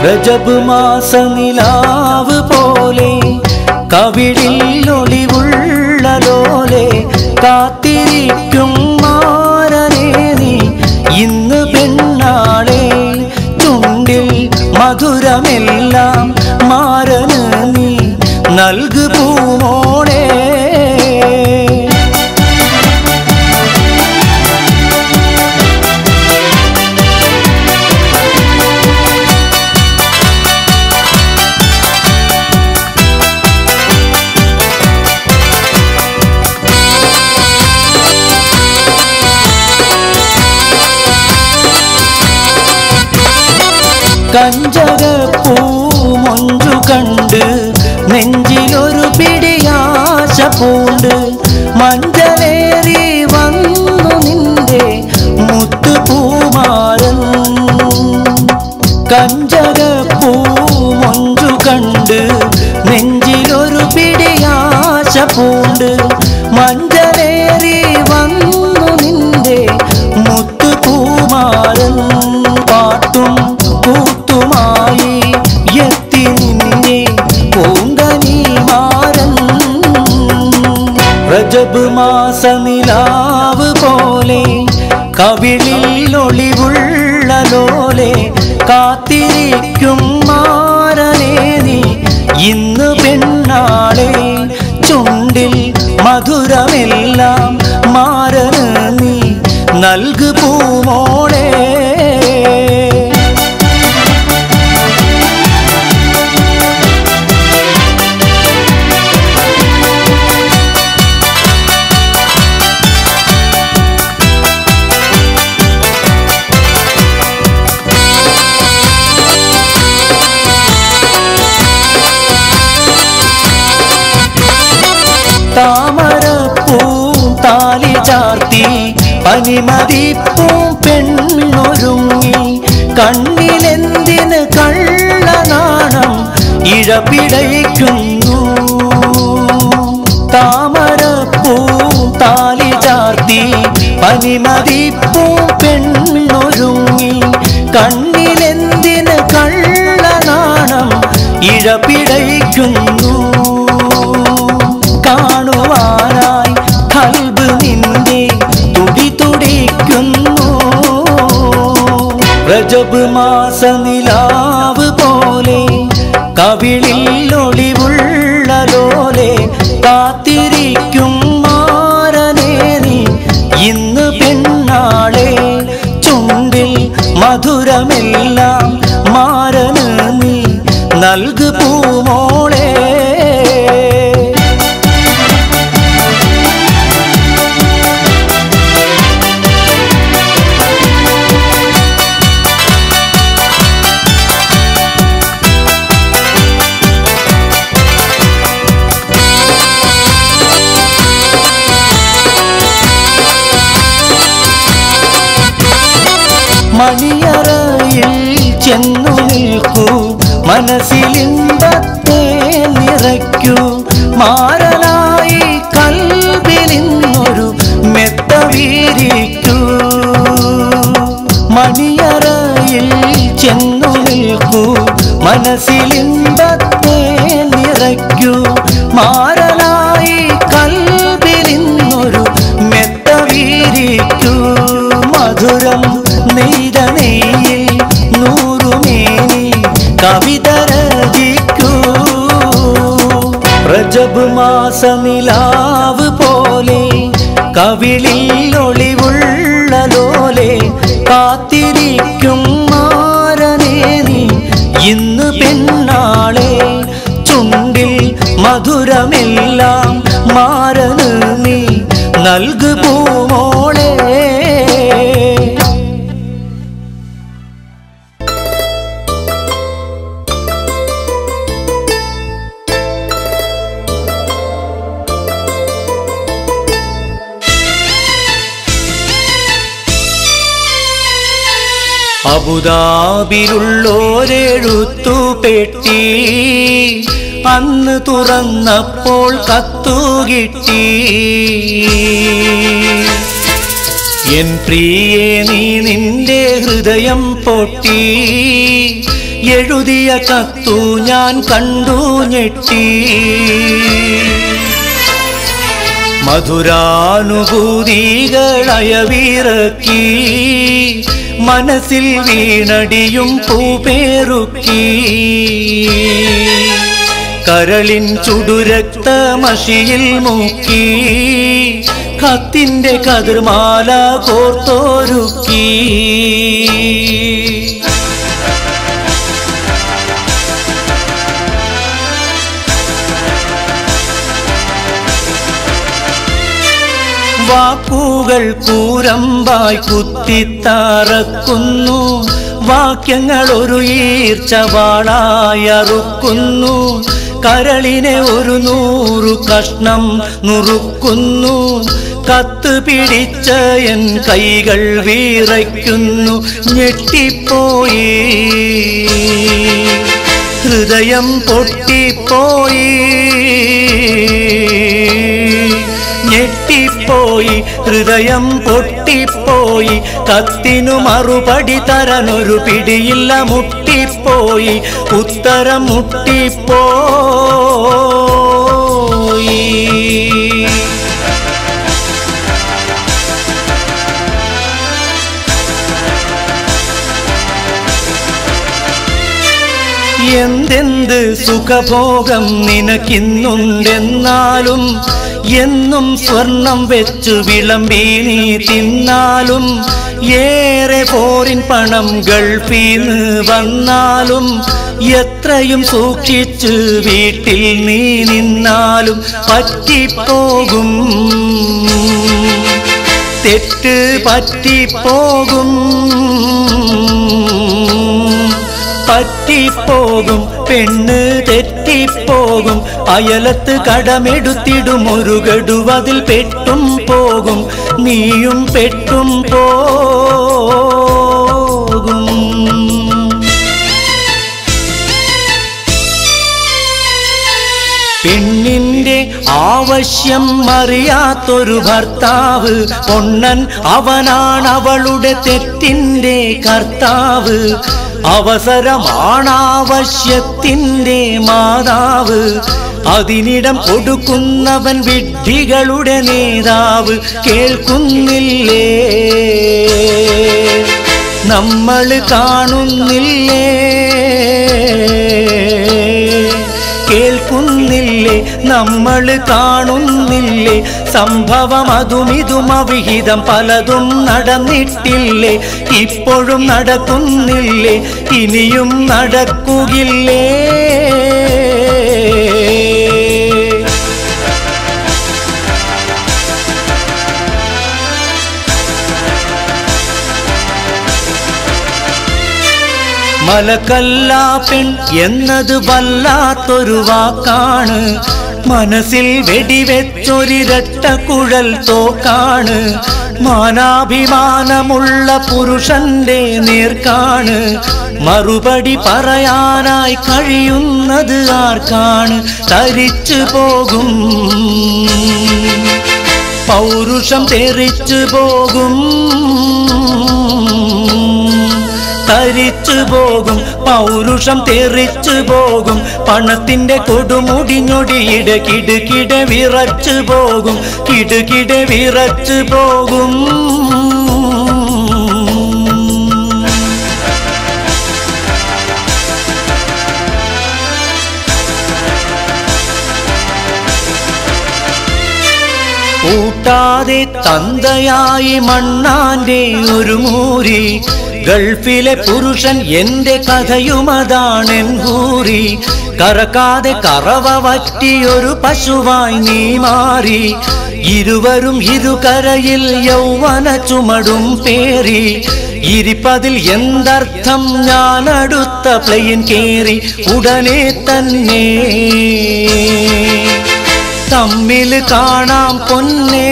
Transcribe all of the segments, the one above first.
റജബ് മാസ നിലാവ് പോലെ കവിളിൽ ഒളിവുള്ള ലോലെ കാത്തിരിക്കും മാരനേ നീ ഇന്ന് പെണ്ണാളെ ചുണ്ടിൽ മധുരമെല്ലാം മാരന് നീ നൽകു പൂമോളെ കഞ്ചകപ്പൂ മൊഞ്ചു കണ്ട് നെഞ്ചിലൊരു പിടിയാശ പൂണ്ട് മഞ്ചലേറി വന്നു നിന്റെ മുത്തുപൂമാരൻ കഞ്ചകപ്പൂ മൊഞ്ചു കണ്ട് നെഞ്ചിലൊരു പിടിയാശ പൂണ്ട് മഞ്ചലേറി വന്നു നിന്റെ മുത്തുപൂമാരൻ പാട്ടും കൂത്തുമായി എത്തി നിന്നെ പൂങ്കനി മാരൻ റജബ് മാസ നിലാവ് പോലെ കവിളിൽ ഒളിവുള്ള ലോലെ കാത്തിരിക്കും മാരനേ നീ ഇന്ന് പെണ്ണാളെ ചുണ്ടിൽ മധുരമെല്ലാം മാരന് നീ നൽകു പൂമോളെ താമരപ്പൂ താലി ചാർത്തി പനിമതിപ്പൂം പെണ്ണൊരുങ്ങി കണ്ണിലെന്തിന് കള്ളനാണം ഇഴപിടയ്ക്കുന്നു താമരപ്പൂ താലി ചാർത്തി പനിമതിപ്പൂം പെണ്ണൊരുങ്ങി കണ്ണിലെന്തിന് കള്ളനാണം ഇഴപിടയ്ക്കുന്നു കാണുവാനായി ഖൽബ് നിന്റെ തുടി തുടിക്കുന്നു റജബ് മാസ നിലാവ് പോലെ കവിളിൽ ഒളിവുള്ള ലോലെ കാത്തിരിക്കും മാരനേ നീ ഇന്ന് പെണ്ണാളെ ചുണ്ടിൽ മധുരമെല്ലാം മാരന് നീ നൽകു പൂമോളെ മണിയറയിൽ ചെന്നു നിൽക്കൂ മനസ്സിലിമ്പത്തെ നിറയ്ക്കൂ മാരനായി കൽബിലിന്നൊരു മെത്ത വീരിക്കൂ മണിയറയിൽ ചെന്നു നിൽക്കൂ മനസ്സിലിമ്പത്തെ നിറയ്ക്കൂ മാരനായി കൽബിലിന്നൊരു മെത്ത വീരിക്കൂ മധുരം നെയ്ത നെയ്യിൽ നൂറുമേനി കവിത രചിക്കൂ റജബ് മാസ നിലാവ് പോലെ കവിളിൽ ഒളിവുള്ള ലോലെ കാത്തിരിക്കും മാരനേ നീ ഇന്ന് പെണ്ണാളെ ചുണ്ടിൽ മധുരമെല്ലാം മാരന് നീ നൽകു പൂമോളെ അബുദാബിയിലുള്ളോരെഴുത്തുപെട്ടി അന്ന് തുറന്നപ്പോൾ കത്തുകിട്ടി എൻ പ്രിയേ നീ നിന്റെ ഹൃദയം പൊട്ടി എഴുതിയ കത്തു ഞാൻ കണ്ടു ഞെട്ടി. മധുരാനുഭൂതികളയവിറക്കി മനസ്സിൽ വീണടിയും പൂപേറുക്കി. കരളിൻ ചുടുരക്തമഷിയിൽ മുക്കി കത്തിന്റെ കതിർമാല കോർത്തോരുക്കി. വാക്കുകൾ കൂരമ്പായി കുത്തിത്തറക്കുന്നു. വാക്യങ്ങൾ ഒരു ഈർച്ചവാളായറുക്കുന്നു. കരളിനെ ഒരു 100 കഷ്ണം നുറുക്കുന്നു. കത്ത് പിടിച്ച എൻ കൈകൾ വിറയ്ക്കുന്നു. ഞെട്ടിപ്പോയി ഹൃദയം പൊട്ടിപ്പോയി. ഞെട്ടിപ്പോയി ഹൃദയം പൊട്ടിപ്പോയി. കത്തിനു മറുപടി തരാനൊരു പിടിയില്ല. മുട്ടിപ്പോയി ഉത്തരം മുട്ടിപ്പോയി. എന്തെന്ത് സുഖഭോഗം നിനക്കിന്നുണ്ടെന്നാലും എന്നും സ്വർണം വെച്ചു വിളമ്പി നീ തിന്നാലും ഏറെ പോരിൻ പണം ഗൾഫീന്ന് വന്നാലും എത്രയും സൂക്ഷിച്ച് വീട്ടിൽ നീ നിന്നാലും പറ്റിപ്പോകും തെറ്റ് പറ്റിപ്പോകും പറ്റിപ്പോകും പെണ്ണ് തെറ്റിപ്പോകും അയലത്ത് കടമെടുത്തിടും ഒരു ഗഡുവതിൽ പെട്ടും പോകും നീയും പെട്ടും പോകും. പെണ്ണിന്റെ ആവശ്യം അറിയാത്തൊരു ഭർത്താവ് പൊണ്ണൻ അവനാണ് അവളുടെ തെറ്റിന്റെ കർത്താവ്. അവസരമാണാവശ്യത്തിൻ്റെ മാതാവ് അതിനിടം കൊടുക്കുന്നവൻ വിഡ്ഢികളുടെ നേതാവ്. കേൾക്കുന്നില്ലേ നമ്മൾ കാണുന്നില്ലേ കേൾക്കുന്നില്ലേ നമ്മൾ കാണുന്നില്ലേ സംഭവം അതുമിതും അവിഹിതം പലതും നടന്നിട്ടില്ലേ ഇപ്പോഴും നടക്കുന്നില്ലേ ഇനിയും നടക്കുകില്ലേ. മലക്കല്ല പെൺ എന്നത് വല്ലാത്തൊരു വാക്കാണ്. മനസ്സിൽ വെടിവെച്ചൊരിരട്ട കുഴൽ തോക്കാണ്. മാനാഭിമാനമുള്ള പുരുഷന്റെ നേർക്കാണ് മറുപടി പറയാനായി കഴിയുന്നത് ആർക്കാണ്. തരിച്ചു പോകും പൗരുഷം തെറിച്ചു പോകും തരിച്ചു പോകും പൗരുഷം തെറിച്ചു പോകും. പണത്തിന്റെ കൊടുമുടിഞ്ഞൊടിയിട കിടുകിട വിറച്ചു പോകും കിടുകിട വിറച്ചു പോകും. കൂട്ടാതെ തന്തയായി മണ്ണാന്റെ ഒരു മൂരി ഗൾഫിലെ പുരുഷൻ എന്റെ കഥയുമതാണെൻ ഹൂറി. കറക്കാതെ കറവ വറ്റിയൊരു പശുവായി നീ മാറി. ഇരുവരും ഇരുകരയിൽ യൗവന ചുമടും പേറി. ഇരിപ്പതിൽ എന്തർത്ഥം ഞാൻ അടുത്ത പ്ലെയിൻ കേറി. ഉടനെ തന്നെ തമ്മിൽ കാണാം പൊന്നേ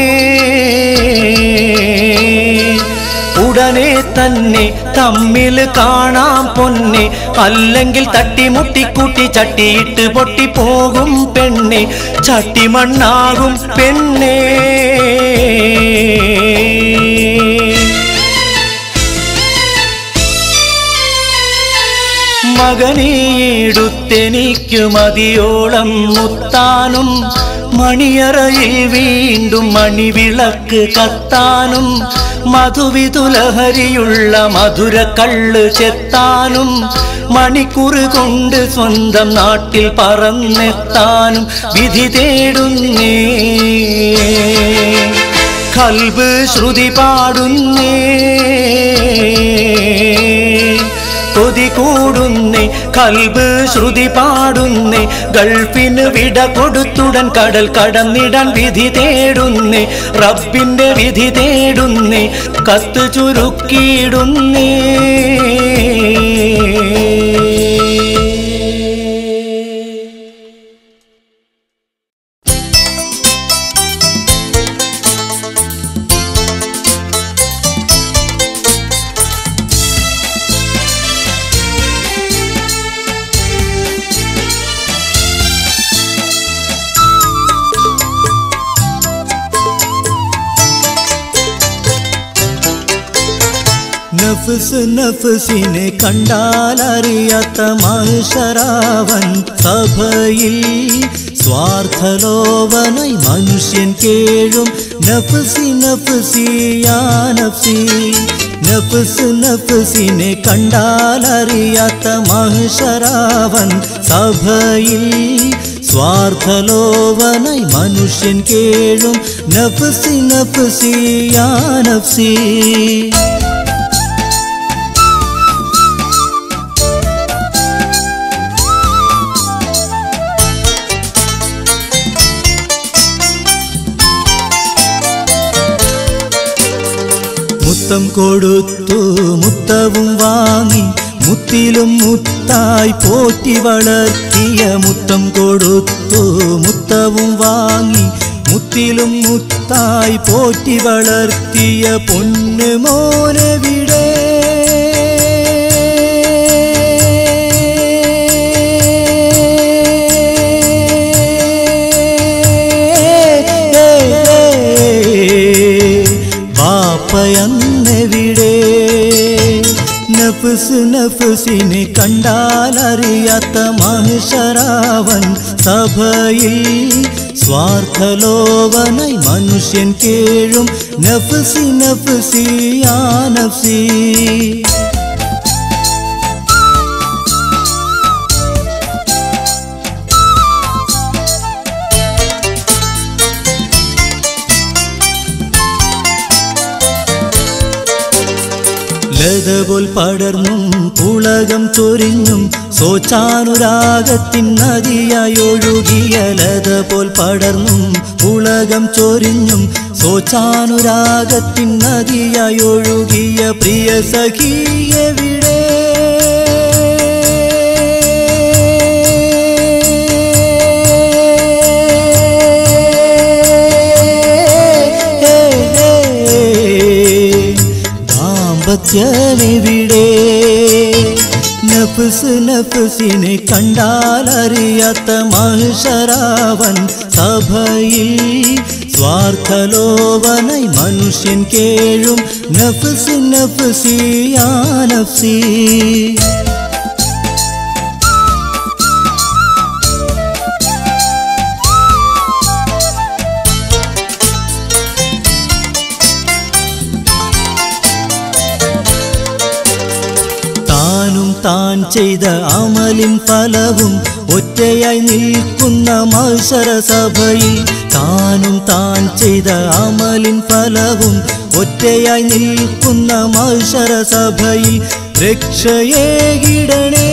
ഉടനെ തന്നെ തമ്മിൽ കാണാം പൊന്നെ. അല്ലെങ്കിൽ തട്ടിമുട്ടിക്കൂട്ടി ചട്ടിയിട്ട് പൊട്ടിപ്പോകും പെണ്ണെ ചട്ടിമണ്ണാകും പെണ്ണേ. മകനെടുത്തെനിക്കു മതിയോളം മുത്താനും മണിയറയിൽ വീണ്ടും മണിവിളക്ക് കത്താനും മധുവിതുലഹരിയുള്ള മധുര കള്ള് ചെത്താനും മണിക്കൂറ് കൊണ്ട് സ്വന്തം നാട്ടിൽ പറന്നെത്താനും വിധി തേടുന്നേ ഖൽബ് ശ്രുതി പാടുന്നേ കൊതി കൂടുന്നേ ഖൽബ് ശ്രുതി പാടുന്നേ ഗൾഫിന് വിട കൊടുത്തുടൻ കടൽ കടന്നിടാൻ വിധി തേടുന്നേ റബ്ബിന്റെ വിധി തേടുന്നേ കത്ത് ചുരുക്കിയിടുന്നേ നഫ്സ് നഫ്സിനെ കണ്ടാലറിയാത്ത മഹ്ശറാവൻ സഭയിൽ സ്വാർത്ഥലോഭനായി മനുഷ്യൻ കേഴും നഫ്സി നഫ്സി യാ നഫ്സി നഫ്സ് നഫ്സിനെ കണ്ടാലറിയാത്ത മഹ്ശറാവൻ സഭയിൽ സ്വാർത്ഥലോഭനായി മനുഷ്യൻ കേഴും നഫ്സി നഫ്സി യാ നഫ്സി മുത്തം കൊടുത്തു മുത്തവും വാങ്ങി മുത്തിലും മുത്തായി പോറ്റി വളർത്തിയ മുത്തം കൊടുത്തു മുത്തവും വാങ്ങി മുത്തിലും മുത്തായി പോറ്റി വളർത്തിയ പൊന്നു മോനെവിടെ ബാപ്പയെവിടെ നഫ്സ് നഫ്സിനെ കണ്ടാലറിയാത്ത മഹ്ശറാവൻ സഭയിൽ സ്വാർത്ഥലോഭനായി മനുഷ്യൻ കേഴും നഫ്സി നഫ്സി യാ നഫ്സി ലതപോൽ പടർന്നും പുളകം ചൊരിഞ്ഞും സോച്ചാനുരാഗത്തിൻ നദിയായി ഒഴുകിയ ലതപോൽ പടർന്നും പുളകം ചൊരിഞ്ഞും സോച്ചാനുരാഗത്തിൻ നദിയായി ഒഴുകിയ പ്രിയ സഖിയെവിടെ െവിടെ നഫ്സ് നഫ്സിനെ കണ്ടാലറിയാത്ത മഹ്ശറാവൻ സഭയിൽ സ്വാർത്ഥലോഭനായി മനുഷ്യൻ കേഴും നഫ്സ് നഫ്സി യാ നഫ്സി താൻ ചെയ്ത അമലിൻ ഫലവും ഒറ്റയായി നിൽക്കുന്ന മഹ്ശറ സഭയിൽ താനും താൻ ചെയ്ത അമലിൻ ഫലവും ഒറ്റയായി നിൽക്കുന്ന മഹ്ശറ സഭയിൽ രക്ഷയേകിടണേ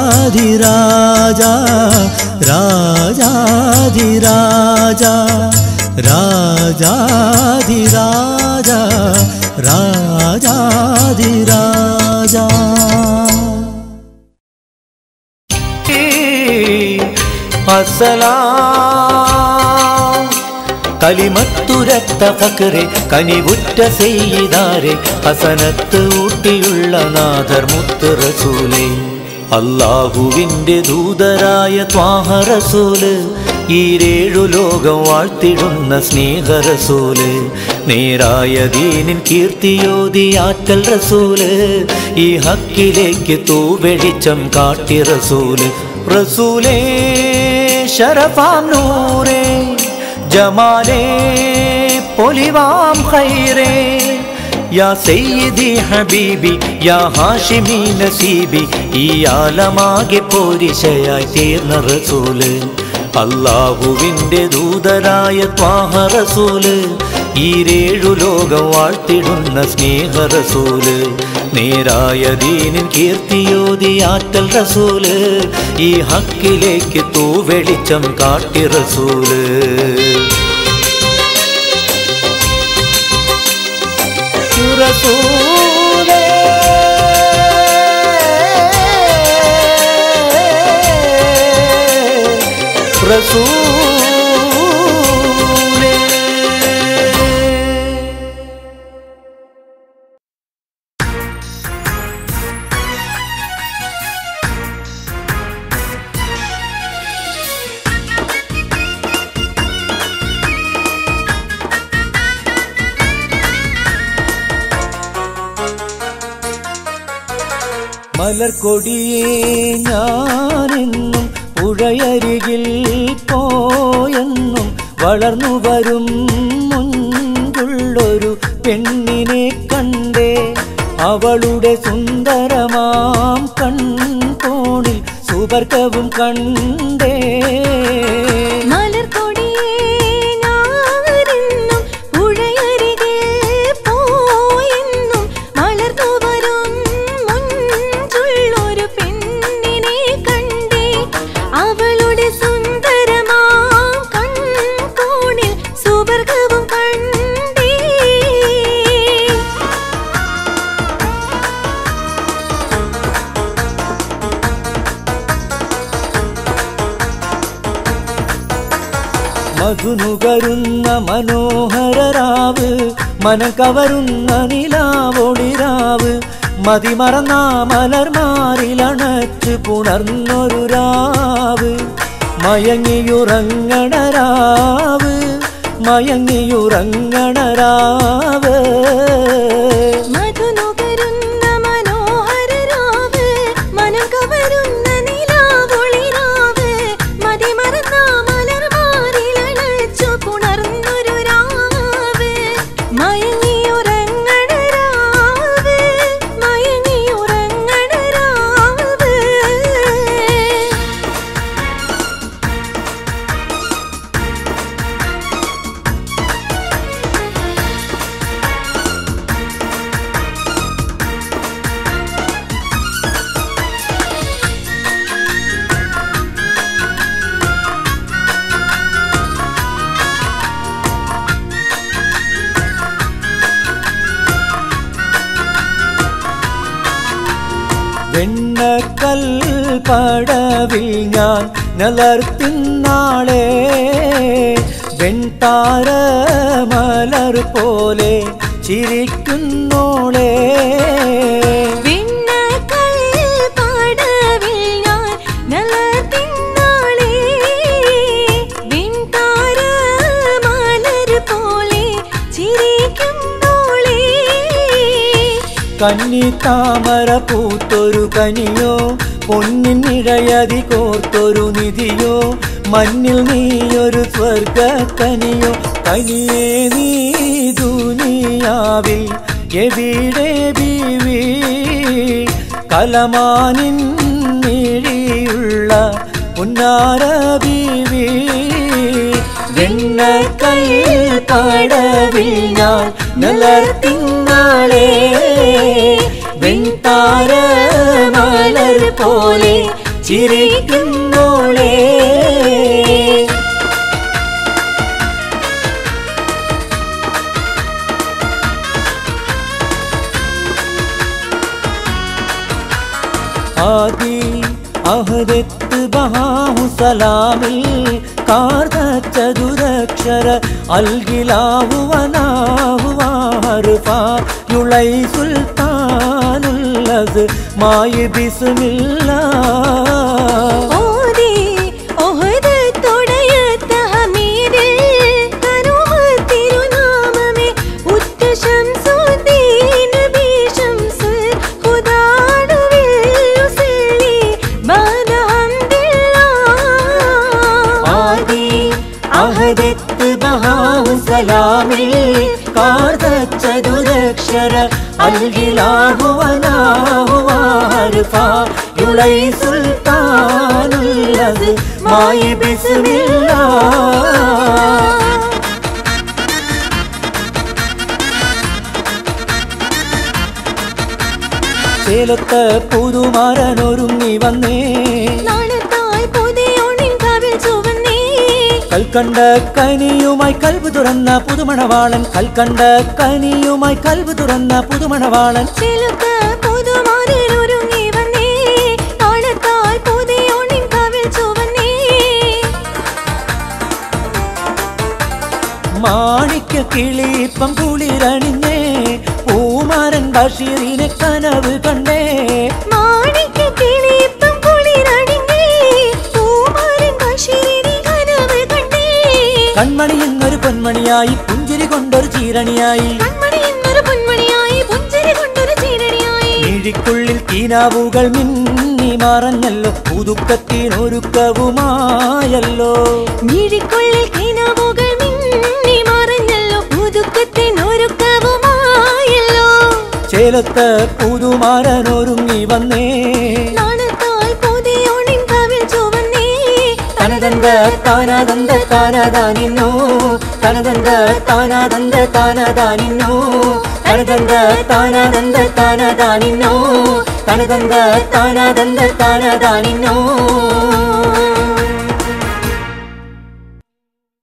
രാജാധിരാജ രാജാധിരാജ രാജാധിരാജ രാജാധിരാജ അസ്സലാം കലിമത്തുരത്ത ഫക്രെ കനിവുറ്റ സെയ്യിദാരെ ഹസനത്ത് ഊട്ടിയുള്ള നാദർ മുത്ത് റസൂലേ അല്ലാഹുവിൻ്റെ ദൂതരായ ത്വാഹ റസൂല് ഈരേഴു ലോകം വാഴ്ത്തിടുന്ന സ്നേഹ റസൂല് നേരായ ദീനിൻ കീർത്തിയോതി ആറ്റൽ റസൂല് ഈ ഹക്കിലേക്ക് തൂവെളിച്ചം കാട്ടി റസൂല് റസൂലേ ശരഫാം നൂറേ ജമാലേ പൊലിവാം ഖൈറേ യാ സയ്യിദി ഹബീബി യാ ഹാഷിമി നസീബി ഈ ആലമാകെ പോരിശയായി തീർന്ന റസൂല് അല്ലാഹുവിൻ്റെ ദൂതരായ ത്വാഹ റസൂല് ഈരേഴു ലോകം വാഴ്ത്തിടുന്ന സ്നേഹ റസൂല് നേരായ ദീനിൻ കീർത്തിയോതി ആറ്റൽ റസൂല് ഈ ഹക്കിലേക്ക് തൂവെളിച്ചം കാട്ടി റസൂല് റസൂലേ റസൂലേ മലർക്കൊടിയേ ഞാനെന്നും പുഴയരികിൽ പോയെന്നും വളർന്നു വരും മുൻപുള്ളൊരു പെണ്ണിനെ കണ്ടേ അവളുടെ സുന്ദരമാം കൺകോണിൽ സുവർഗവും കണ്ടേ മധുനുകരുന്ന മനോഹരരാവ് മനം കവരുന്ന നിലാവൊളിരാവ് മതിമറന്ന മലർമാറിലണച്ച് പുണർന്നൊരു രാവ് മയങ്ങിയുറങ്ങണരാവ് മയങ്ങിയുറങ്ങണരാവ് വെണ്ണക്കൽ പടവിൽ ഞാൻ നിലർത്തുന്നാളെ വെൺതാര മലർ പോലെ ചിരിക്കുന്നോളെ കന്നി താമര പൂത്തൊരു കനിയോ പൊന്നിനിഴയതി കോർത്തൊരു നിധിയോ മഞ്ഞിൽ നീയൊരു സ്വർഗക്കനിയോ കനിയേ നീ ദുനിയാവിൽ എവിടെ ബീവി കലമാനിൻ മിഴിയുള്ള പുന്നാര ബീവി വെണ്ണക്കൽ പടവിൽ ഞാൻ നിലർത്തുന്നാളെ വെൺതാര മലർ പോലെ ചിരിക്കുന്നോളെ ആദി അഹദത്ത് ബഹാഹു സലാമിൽ കാർദച്ച ദുരക്ഷര അൽഗിലാഹു വനാഹു വാർഫാ യുളൈ സുൽത്താനുൽ الأزماء بسم الله سلامي قادت تدركشر الإله وناه وارفع يلي سلطان الأزماء بسم الله ചേലത്ത് പുതുമാരനൊരുങ്ങി വന്നേ കൽക്കണ്ട കനിയുമായി കൽബ് തുറന്ന പുതുമണവാളൻ കൽക്കണ്ട കനിയുമായി കൽബ് തുറന്ന പുതുമണവാളൻ മാണിക്യ കിളിപ്പം കുളിരണിഞ്ഞേ പൂമാരൻ ബഷീറിനെ കനവ് കണ്ടേ കൺമണി എന്നൊരു പൊന്മണിയായി പുഞ്ചിരി കൊണ്ടൊരു ചീരണിയായി മിഴിക്കുള്ളിൽ കീനാവുകൾ മിന്നി മറഞ്ഞല്ലോ പുതുക്കത്തിനൊരുക്കവുമായല്ലോ മിഴിക്കുള്ളിൽ കീനാവുകൾ മിന്നി മറഞ്ഞല്ലോ പുതുക്കത്തിനൊരുക്കവുമായല്ലോ ചേലത്ത് പുതുമാരനൊരുങ്ങി വന്നേ തനതന്ത താനാദന്ത താനാദാനിന്നോ തനതന്ത താനാദന്ത താനാദാനിന്നോ തനതന്ത താനാദന്ത താനാദാനിന്നോ തനതന്ത താനാദന്ത താനാദാനിന്നോ